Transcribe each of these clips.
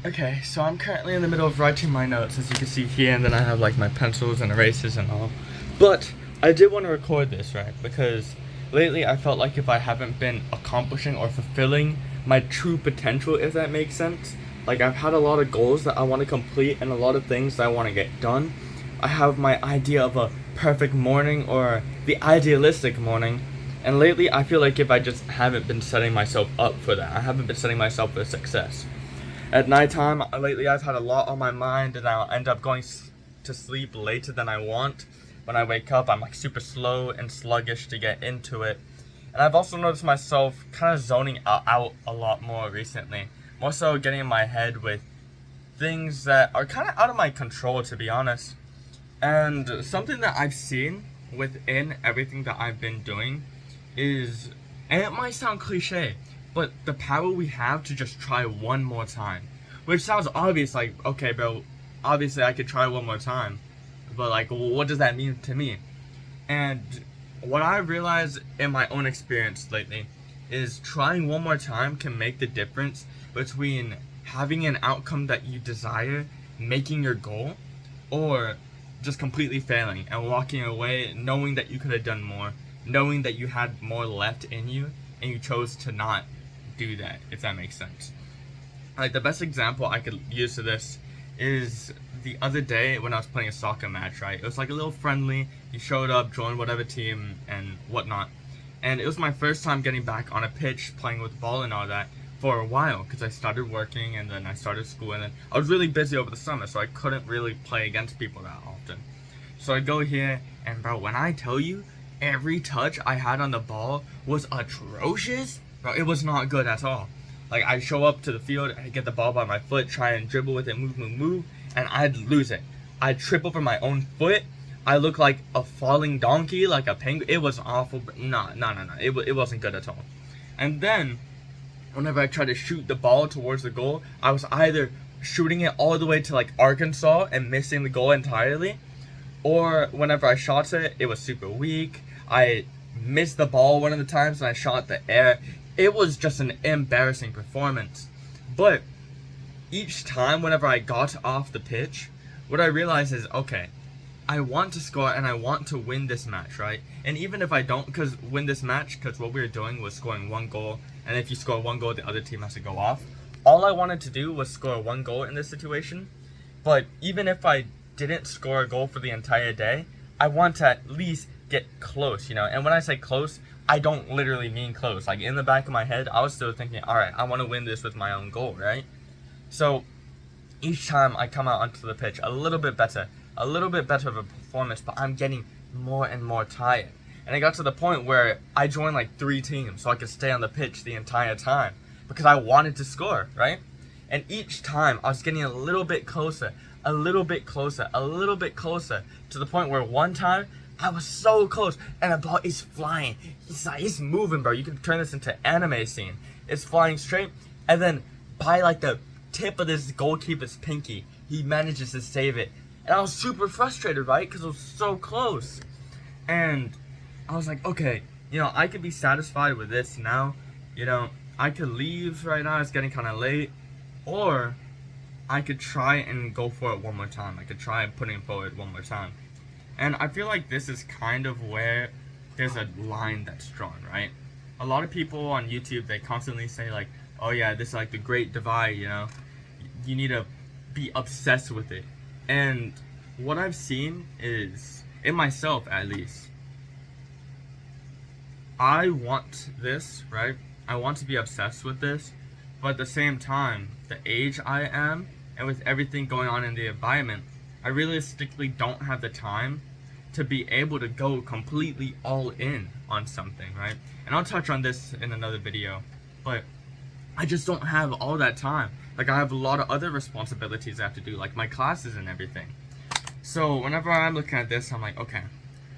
Okay, so I'm currently in the middle of writing my notes, as you can see here, and then I have like my pencils and erasers and all. But I did want to record this, right? Because lately I felt like if I haven't been accomplishing or fulfilling my true potential, if that makes sense. Like I've had a lot of goals that I want to complete and a lot of things that I want to get done. I have my idea of a perfect morning or the idealistic morning. And lately I feel like if I just haven't been setting myself up for that, I haven't been setting myself for success. At nighttime, lately I've had a lot on my mind, and I'll end up going to sleep later than I want. When I wake up, I'm like super slow and sluggish to get into it. And I've also noticed myself kind of zoning out a lot more recently. More so getting in my head with things that are kind of out of my control, to be honest. And something that I've seen within everything that I've been doing is, and it might sound cliche, but the power we have to just try one more time. Which sounds obvious, like, okay, bro, obviously I could try one more time. But, like, what does that mean to me? And what I realized in my own experience lately is trying one more time can make the difference between having an outcome that you desire, making your goal, or just completely failing and walking away knowing that you could have done more, knowing that you had more left in you, and you chose to not do that, if that makes sense. Like the best example I could use to this is the other day when I was playing a soccer match, right? It was like a little friendly. You showed up, joined whatever team and whatnot. And it was my first time getting back on a pitch, playing with the ball and all that for a while, because I started working and then I started school, and then I was really busy over the summer, so I couldn't really play against people that often. So I go here, and bro, when I tell you, every touch I had on the ball was atrocious, bro, it was not good at all. Like, I'd show up to the field, I'd get the ball by my foot, try and dribble with it, move, and I'd lose it. I'd trip over my own foot. I look like a falling donkey, like a penguin. It was awful. No. It wasn't good at all. And then, whenever I tried to shoot the ball towards the goal, I was either shooting it all the way to, like, Arkansas and missing the goal entirely, or whenever I shot it, it was super weak. I missed the ball one of the times and I shot the air. It was just an embarrassing performance. But each time whenever I got off the pitch, what I realized is, okay, I want to score and I want to win this match, right? And even if I don't win this match, because what we were doing was scoring one goal, and if you score one goal, the other team has to go off. All I wanted to do was score one goal in this situation. But even if I didn't score a goal for the entire day, I want to at least get close, you know? And when I say close, I don't literally mean close. Like, in the back of my head, I was still thinking, alright, I want to win this with my own goal, right? So, each time I come out onto the pitch, a little bit better of a performance, but I'm getting more and more tired. And it got to the point where I joined like 3 teams so I could stay on the pitch the entire time because I wanted to score, right? And each time I was getting a little bit closer to the point where one time I was so close and the ball is flying. It's moving, bro. You can turn this into anime scene. It's flying straight, and then by like the tip of this goalkeeper's pinky, he manages to save it. And I was super frustrated, right? Because it was so close. And I was like, okay, I could be satisfied with this now. I could leave right now. It's getting kind of late. Or I could try and go for it one more time. I could try putting it forward one more time. And I feel like this is kind of where there's a line that's drawn, right? A lot of people on YouTube, they constantly say like, oh yeah, this is like the great divide, You need to be obsessed with it. And what I've seen is, in myself at least, I want this, right? I want to be obsessed with this, but at the same time, the age I am, and with everything going on in the environment, I realistically don't have the time to be able to go completely all in on something, right? And I'll touch on this in another video, but I just don't have all that time. Like, I have a lot of other responsibilities I have to do, like my classes and everything. So whenever I'm looking at this, I'm like, okay,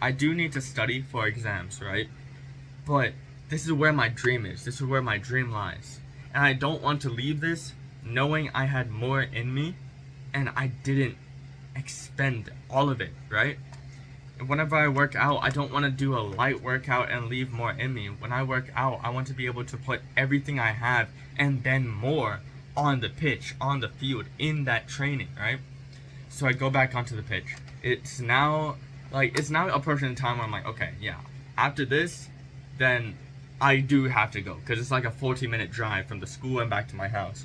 I do need to study for exams, right? But this is where my dream is. This is where my dream lies. And I don't want to leave this knowing I had more in me and I didn't expend all of it, right? Whenever I work out, I don't want to do a light workout and leave more in me. When I work out, I want to be able to put everything I have and then more on the pitch, on the field, in that training, right? So I go back onto the pitch. It's now approaching the time where I'm like, okay, yeah, after this, then I do have to go, because it's like a 40-minute drive from the school and back to my house.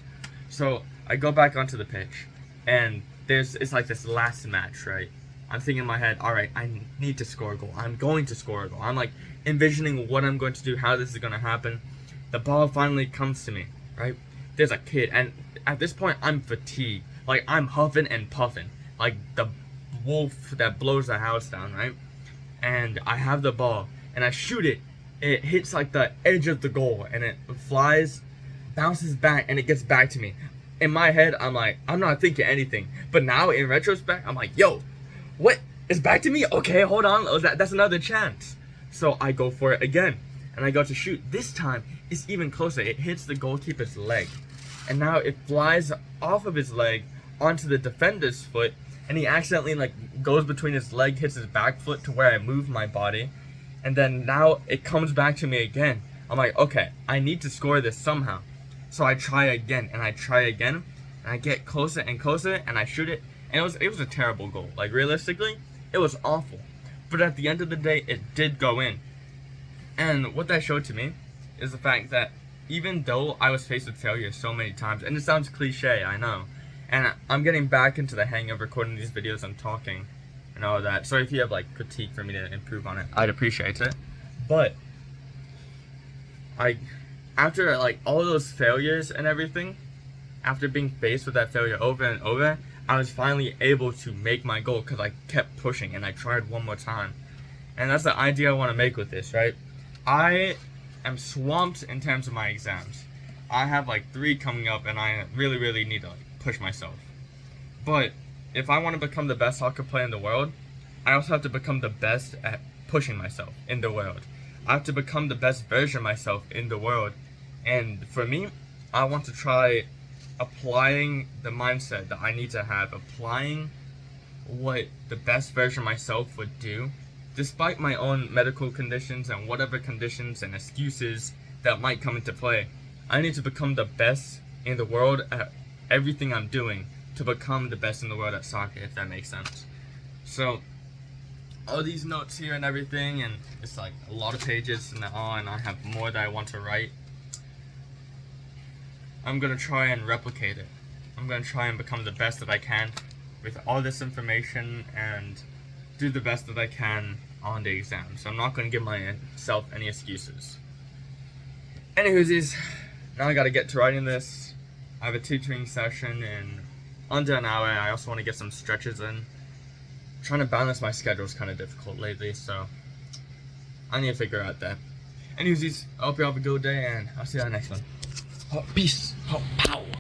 So I go back onto the pitch, and it's like this last match, right? I'm thinking in my head, all right, I need to score a goal. I'm going to score a goal. I'm like envisioning what I'm going to do, how this is going to happen. The ball finally comes to me, right? There's a kid, and at this point, I'm fatigued. Like, I'm huffing and puffing, like the wolf that blows the house down, right? And I have the ball, and I shoot it. It hits like the edge of the goal, and it flies, bounces back, and it gets back to me. In my head, I'm like, I'm not thinking anything. But now, in retrospect, I'm like, yo, what? It's back to me? Okay, hold on. That's another chance. So I go for it again, and I go to shoot. This time, it's even closer. It hits the goalkeeper's leg, and now it flies off of his leg onto the defender's foot, and he accidentally like goes between his leg, hits his back foot to where I move my body, and then now it comes back to me again. I'm like, okay, I need to score this somehow. So I try again, and I try again, and I get closer and closer, and I shoot it, and it was a terrible goal. Like, realistically, it was awful. But at the end of the day, it did go in. And what that showed to me is the fact that even though I was faced with failure so many times, and it sounds cliche, I know, and I'm getting back into the hang of recording these videos and talking and all that. So if you have like critique for me to improve on it, I'd appreciate it. But after like all those failures and everything, after being faced with that failure over and over, I was finally able to make my goal because I kept pushing and I tried one more time. And that's the idea I want to make with this, right? I am swamped in terms of my exams. I have like 3 coming up, and I really need to like push myself. But if I want to become the best soccer player in the world, I also have to become the best at pushing myself in the world. I have to become the best version of myself in the world. And for me, I want to try applying the mindset that I need to have, applying what the best version of myself would do, despite my own medical conditions and whatever conditions and excuses that might come into play. I need to become the best in the world at everything I'm doing to become the best in the world at soccer, if that makes sense. So, all these notes here and everything, and it's like a lot of pages and all, and I have more that I want to write. I'm going to try and replicate it. I'm going to try and become the best that I can with all this information and do the best that I can on the exam. So I'm not going to give myself any excuses. Anywhoosies, now I got to get to writing this. I have a tutoring session in under an hour. I also want to get some stretches in. Trying to balance my schedule is kind of difficult lately, so I need to figure out that. Anywhoosies, I hope you have a good day, and I'll see you on the next one. Peace. Pow.